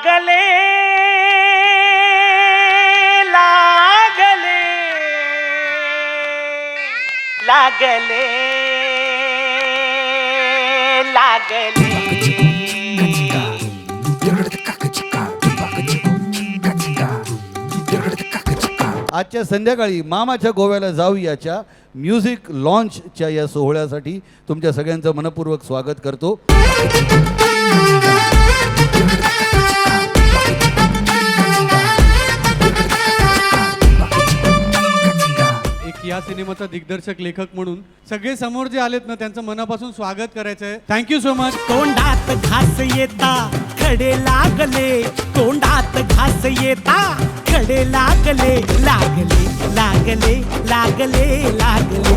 लागले लागले लागले लागले आजच्या संध्याकाळी मामाच्या गोव्याला जाऊयाच्या म्युझिक लॉन्चच्या या सोहळ्यासाठी तुमच्या सगळ्यांचं मनपूर्वक स्वागत करतो. एक या सिनेमाचा दिग्दर्शक लेखक म्हणून सगळे समोर जे आलेत ना त्यांचं मनापासून स्वागत करायचं आहे. Thank you so much. तोंडात घास येता खडे लागले, तोंडात घास येता खडे लागले लागले लागले लागले लागले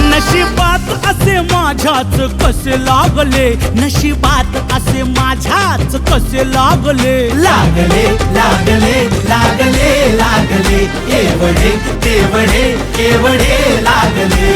नशिबात असे माझ्याच कसे लागले, नशिबात असे माझ्याच कसे लागले लागले लागले लागले लागले एवढे तेवढे एवढे लागले.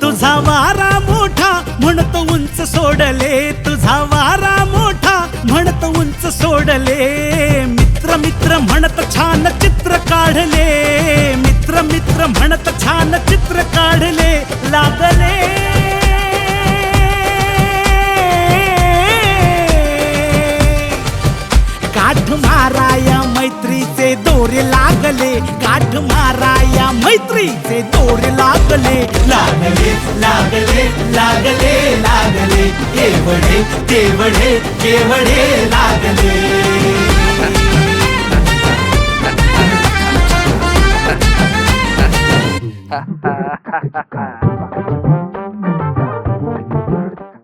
तुझा वारा मोठा म्हणतो उंच सोडले, तुझा वारा मोठा म्हणतो उंच सोडले. मित्र मित्र म्हणत छान चित्र काढले, मित्र मित्र म्हणत छान चित्र काढले लागले काठ माराया मैत्रीचे दोरे लागले, काठ माराया मैत्रीचे दोरे लागले लागले लागले लागले लागले एवढे तेवढे एवढे लागले.